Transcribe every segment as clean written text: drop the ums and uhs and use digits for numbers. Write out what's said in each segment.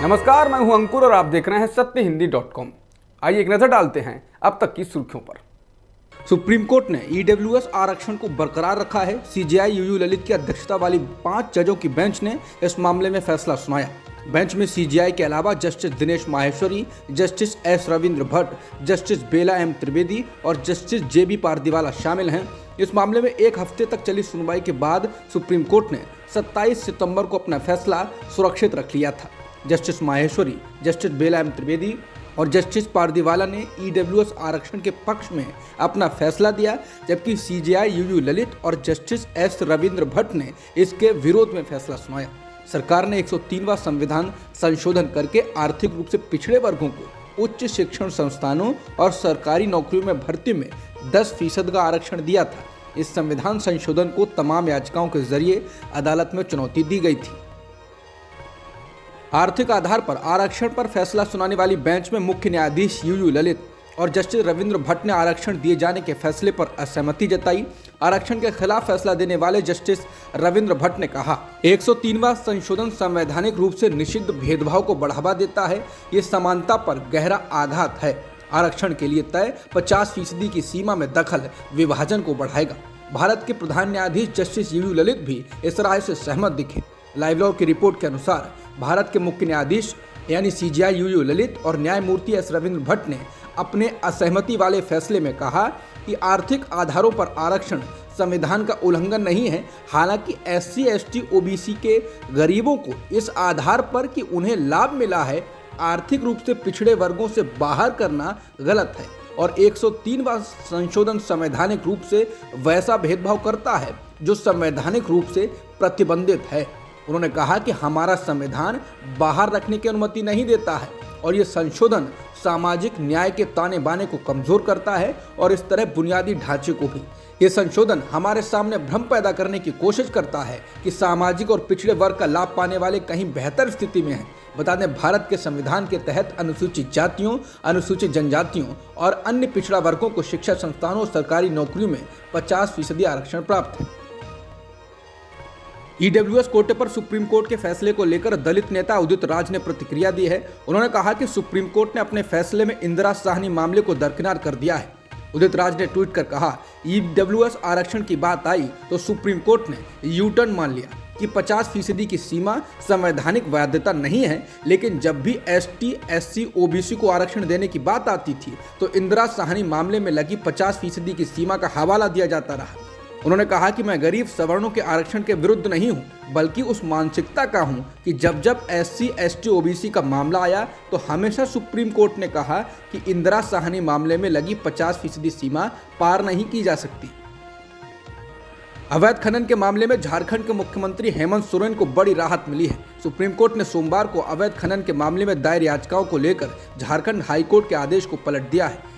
नमस्कार, मैं हूं अंकुर और आप देख रहे हैं सत्यहिंदी.com। आइए एक नजर डालते हैं अब तक की सुर्खियों पर। सुप्रीम कोर्ट ने ईडब्ल्यूएस आरक्षण को बरकरार रखा है। सीजेआई यूयू ललित की अध्यक्षता वाली 5 जजों की बेंच ने इस मामले में फैसला सुनाया। बेंच में सीजेआई के अलावा justice Dinesh Maheshwari, justice S Ravindra Bhat, justice Bela M Trivedi और जस्टिस जेबी पारदीवाला शामिल हैं। इस मामले में एक हफ्ते तक चली सुनवाई के बाद सुप्रीम कोर्ट ने 27 सितंबर को अपना फैसला सुरक्षित रख लिया था। Justice Maheshwari, justice Bela M Trivedi और जस्टिस पारदीवाला ने ईडब्ल्यूएस आरक्षण के पक्ष में अपना फैसला दिया, जबकि सीजेआई यूयू ललित और जस्टिस एस रविंद्र भट्ट ने इसके विरोध में फैसला सुनाया। सरकार ने 103वां संविधान संशोधन करके आर्थिक रूप से पिछड़े वर्गों को उच्च शिक्षण संस्थानों और सरकारी नौकरियों में भर्ती में 10% का आरक्षण दिया था। इस संविधान संशोधन को तमाम याचिकाओं के जरिए अदालत में चुनौती दी गई थी। आर्थिक आधार पर आरक्षण पर फैसला सुनाने वाली बेंच में मुख्य न्यायाधीश यूयू ललित और जस्टिस रविंद्र भट्ट ने आरक्षण दिए जाने के फैसले पर असहमति जताई। आरक्षण के खिलाफ फैसला देने वाले जस्टिस रविंद्र भट्ट ने कहा, 103वां संशोधन संवैधानिक रूप से निषिद्ध भेदभाव को बढ़ावा देता है। ये समानता पर गहरा आघात है। आरक्षण के लिए तय 50% की सीमा में दखल विभाजन को बढ़ाएगा। भारत के प्रधान न्यायाधीश जस्टिस यूयू ललित भी इस राय से सहमत दिखे। लाइव लॉ की रिपोर्ट के अनुसार भारत के मुख्य न्यायाधीश यानी सीजेआई यूयू ललित और न्यायमूर्ति एस रविंद्र भट्ट ने अपने असहमति वाले फैसले में कहा कि आर्थिक आधारों पर आरक्षण संविधान का उल्लंघन नहीं है। हालांकि SC, ST, OBC के गरीबों को इस आधार पर कि उन्हें लाभ मिला है, आर्थिक रूप से पिछड़े वर्गों से बाहर करना गलत है और 103वां संशोधन संवैधानिक रूप से वैसा भेदभाव करता है जो संवैधानिक रूप से प्रतिबंधित है। उन्होंने कहा कि हमारा संविधान बाहर रखने की अनुमति नहीं देता है और ये संशोधन सामाजिक न्याय के ताने बाने को कमजोर करता है और इस तरह बुनियादी ढांचे को भी। ये संशोधन हमारे सामने भ्रम पैदा करने की कोशिश करता है कि सामाजिक और पिछड़े वर्ग का लाभ पाने वाले कहीं बेहतर स्थिति में हैं। बता दें, भारत के संविधान के तहत अनुसूचित जातियों, अनुसूचित जनजातियों और अन्य पिछड़ा वर्गों को शिक्षा संस्थानों और सरकारी नौकरियों में 50% आरक्षण प्राप्त है। ईडब्ल्यूएस कोटे पर सुप्रीम कोर्ट के फैसले को लेकर दलित नेता उदित राज ने प्रतिक्रिया दी है। उन्होंने कहा कि सुप्रीम कोर्ट ने अपने फैसले में इंदिरा साहनी मामले को दरकिनार कर दिया है। उदित राज ने ट्वीट कर कहा, ईडब्ल्यूएस आरक्षण की बात आई तो सुप्रीम कोर्ट ने यू टर्न मान लिया कि 50% की सीमा संवैधानिक वैधता नहीं है, लेकिन जब भी ST, SC, OBC को आरक्षण देने की बात आती थी तो इंदिरा साहनी मामले में लगी 50% की सीमा का हवाला दिया जाता रहा। उन्होंने कहा कि मैं गरीब सवर्णों के आरक्षण के विरुद्ध नहीं हूं, बल्कि उस मानसिकता का हूं कि जब SC, ST, OBC का मामला आया तो हमेशा सुप्रीम कोर्ट ने कहा कि इंदिरा साहनी मामले में लगी 50% सीमा पार नहीं की जा सकती। अवैध खनन के मामले में झारखंड के मुख्यमंत्री हेमंत सोरेन को बड़ी राहत मिली है। सुप्रीम कोर्ट ने सोमवार को अवैध खनन के मामले में दायर याचिकाओं को लेकर झारखंड हाईकोर्ट के आदेश को पलट दिया है।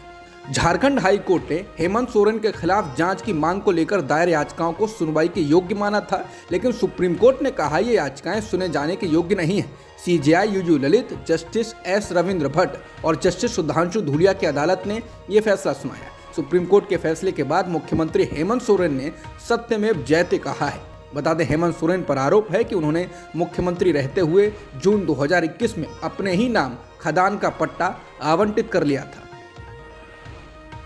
झारखंड हाई कोर्ट ने हेमंत सोरेन के खिलाफ जांच की मांग को लेकर दायर याचिकाओं को सुनवाई के योग्य माना था, लेकिन सुप्रीम कोर्ट ने कहा ये याचिकाएं सुने जाने के योग्य नहीं है। CJI U U Lalit, justice S Ravindra Bhatt और जस्टिस सुधांशु धूलिया की अदालत ने यह फैसला सुनाया। सुप्रीम कोर्ट के फैसले के बाद मुख्यमंत्री हेमंत सोरेन ने सत्यमेव जयते कहा है। बता दें, हेमंत सोरेन पर आरोप है कि उन्होंने मुख्यमंत्री रहते हुए जून 2021 में अपने ही नाम खदान का पट्टा आवंटित कर लिया था।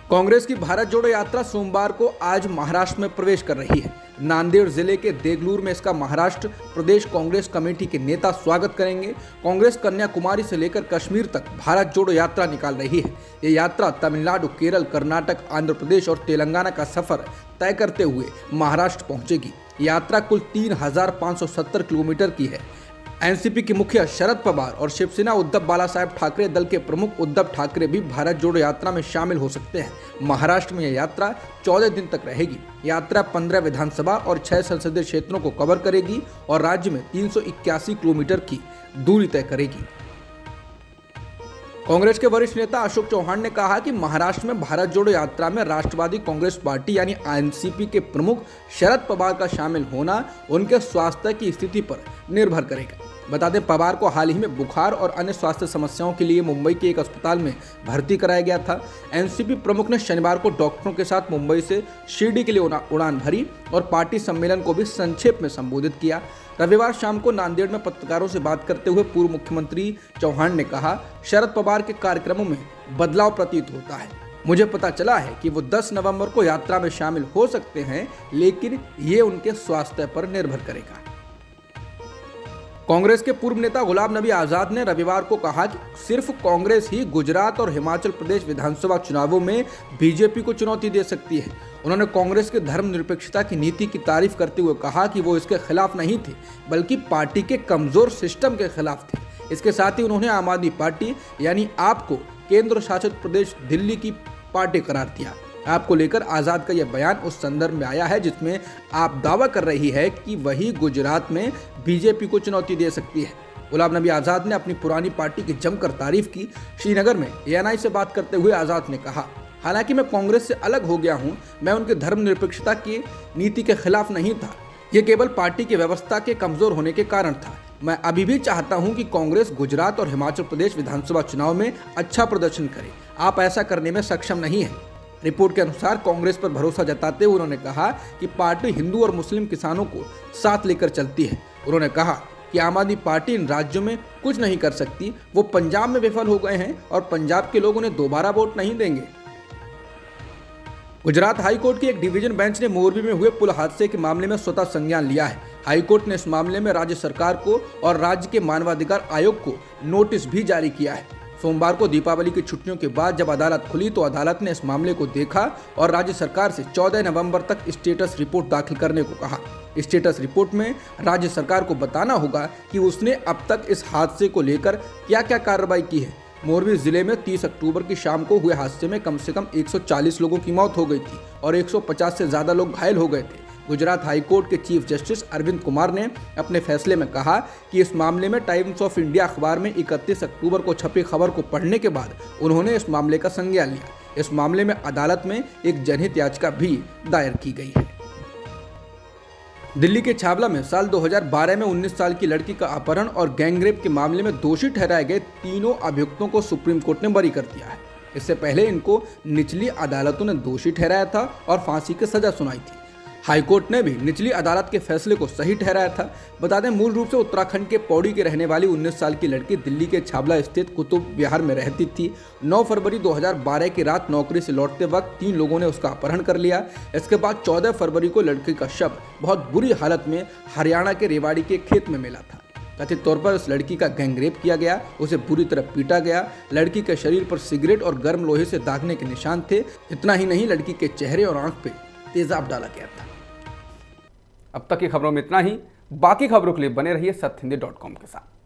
कांग्रेस की भारत जोड़ो यात्रा सोमवार को आज महाराष्ट्र में प्रवेश कर रही है। नांदेड़ जिले के देगलूर में इसका महाराष्ट्र प्रदेश कांग्रेस कमेटी के नेता स्वागत करेंगे। कांग्रेस कन्याकुमारी से लेकर कश्मीर तक भारत जोड़ो यात्रा निकाल रही है। ये यात्रा तमिलनाडु, केरल, कर्नाटक, आंध्र प्रदेश और तेलंगाना का सफर तय करते हुए महाराष्ट्र पहुंचेगी। यात्रा कुल 3570 किलोमीटर की है। एनसीपी के मुखिया शरद पवार और शिवसेना उद्धव बालासाहेब ठाकरे दल के प्रमुख उद्धव ठाकरे भी भारत जोड़ो यात्रा में शामिल हो सकते हैं। महाराष्ट्र में यह यात्रा 14 दिन तक रहेगी। यात्रा 15 विधानसभा और 6 संसदीय क्षेत्रों को कवर करेगी और राज्य में 381 किलोमीटर की दूरी तय करेगी। कांग्रेस के वरिष्ठ नेता अशोक चौहान ने कहा कि महाराष्ट्र में भारत जोड़ो यात्रा में राष्ट्रवादी कांग्रेस पार्टी यानी एनसीपी के प्रमुख शरद पवार का शामिल होना उनके स्वास्थ्य की स्थिति पर निर्भर करेगा। बता दें, पवार को हाल ही में बुखार और अन्य स्वास्थ्य समस्याओं के लिए मुंबई के एक अस्पताल में भर्ती कराया गया था। एनसीपी प्रमुख ने शनिवार को डॉक्टरों के साथ मुंबई से शिरडी के लिए उड़ान भरी और पार्टी सम्मेलन को भी संक्षेप में संबोधित किया। रविवार शाम को नांदेड़ में पत्रकारों से बात करते हुए पूर्व मुख्यमंत्री चौहान ने कहा, शरद पवार के कार्यक्रमों में बदलाव प्रतीत होता है। मुझे पता चला है कि वो 10 नवंबर को यात्रा में शामिल हो सकते हैं, लेकिन ये उनके स्वास्थ्य पर निर्भर करेगा। कांग्रेस के पूर्व नेता गुलाम नबी आजाद ने रविवार को कहा कि सिर्फ कांग्रेस ही गुजरात और हिमाचल प्रदेश विधानसभा चुनावों में बीजेपी को चुनौती दे सकती है। उन्होंने कांग्रेस के धर्मनिरपेक्षता की नीति की तारीफ करते हुए कहा कि वो इसके खिलाफ नहीं थे, बल्कि पार्टी के कमजोर सिस्टम के खिलाफ थे। इसके साथ ही उन्होंने आम आदमी पार्टी यानी आप को केंद्र शासित प्रदेश दिल्ली की पार्टी करार दिया। आपको लेकर आजाद का यह बयान उस संदर्भ में आया है जिसमें आप दावा कर रही है कि वही गुजरात में बीजेपी को चुनौती दे सकती है। गुलाम नबी आजाद ने अपनी पुरानी पार्टी की जमकर तारीफ की। श्रीनगर में ANI से बात करते हुए आजाद ने कहा, हालांकि मैं कांग्रेस से अलग हो गया हूं, मैं उनके धर्मनिरपेक्षता की नीति के खिलाफ नहीं था। ये केवल पार्टी की व्यवस्था के कमजोर होने के कारण था। मैं अभी भी चाहता हूं कि कांग्रेस गुजरात और हिमाचल प्रदेश विधानसभा चुनाव में अच्छा प्रदर्शन करे। आप ऐसा करने में सक्षम नहीं है। रिपोर्ट के अनुसार कांग्रेस पर भरोसा जताते हुए उन्होंने कहा कि पार्टी हिंदू और मुस्लिम किसानों को साथ लेकर चलती है। उन्होंने कहा कि आम आदमी पार्टी इन राज्यों में कुछ नहीं कर सकती। वो पंजाब में विफल हो गए हैं और पंजाब के लोग उन्हें दोबारा वोट नहीं देंगे। गुजरात हाईकोर्ट की एक डिवीजन बेंच ने मोरबी में हुए पुल हादसे के मामले में स्वतः संज्ञान लिया है। हाईकोर्ट ने इस मामले में राज्य सरकार को और राज्य के मानवाधिकार आयोग को नोटिस भी जारी किया है। सोमवार को दीपावली की छुट्टियों के बाद जब अदालत खुली तो अदालत ने इस मामले को देखा और राज्य सरकार से 14 नवंबर तक स्टेटस रिपोर्ट दाखिल करने को कहा। स्टेटस रिपोर्ट में राज्य सरकार को बताना होगा कि उसने अब तक इस हादसे को लेकर क्या क्या कार्रवाई की है। मोरबी जिले में 30 अक्टूबर की शाम को हुए हादसे में कम से कम 140 लोगों की मौत हो गई थी और 150 से ज्यादा लोग घायल हो गए थे। गुजरात हाईकोर्ट के चीफ जस्टिस अरविंद कुमार ने अपने फैसले में कहा कि इस मामले में टाइम्स ऑफ इंडिया अखबार में 31 अक्टूबर को छपी खबर को पढ़ने के बाद उन्होंने इस मामले का संज्ञान लिया। इस मामले में अदालत में एक जनहित याचिका भी दायर की गई है। दिल्ली के छावला में साल 2012 में 19 साल की लड़की का अपहरण और गैंगरेप के मामले में दोषी ठहराए गए तीनों अभियुक्तों को सुप्रीम कोर्ट ने बरी कर दिया है। इससे पहले इनको निचली अदालतों ने दोषी ठहराया था और फांसी की सजा सुनाई थी। हाईकोर्ट ने भी निचली अदालत के फैसले को सही ठहराया था। बता दें, मूल रूप से उत्तराखंड के पौड़ी की रहने वाली 19 साल की लड़की दिल्ली के छावला स्थित कुतुब विहार में रहती थी। 9 फरवरी 2012 की रात नौकरी से लौटते वक्त 3 लोगों ने उसका अपहरण कर लिया। इसके बाद 14 फरवरी को लड़की का शव बहुत बुरी हालत में हरियाणा के रेवाड़ी के खेत में मिला था। कथित तौर पर उस लड़की का गैंगरेप किया गया, उसे बुरी तरह पीटा गया। लड़की के शरीर पर सिगरेट और गर्म लोहे से दागने के निशान थे। इतना ही नहीं, लड़की के चेहरे और आंख पे तेजाब डाला गया था। अब तक की खबरों में इतना ही। बाकी खबरों के लिए बने रहिए सत्यहिंदी.com के साथ।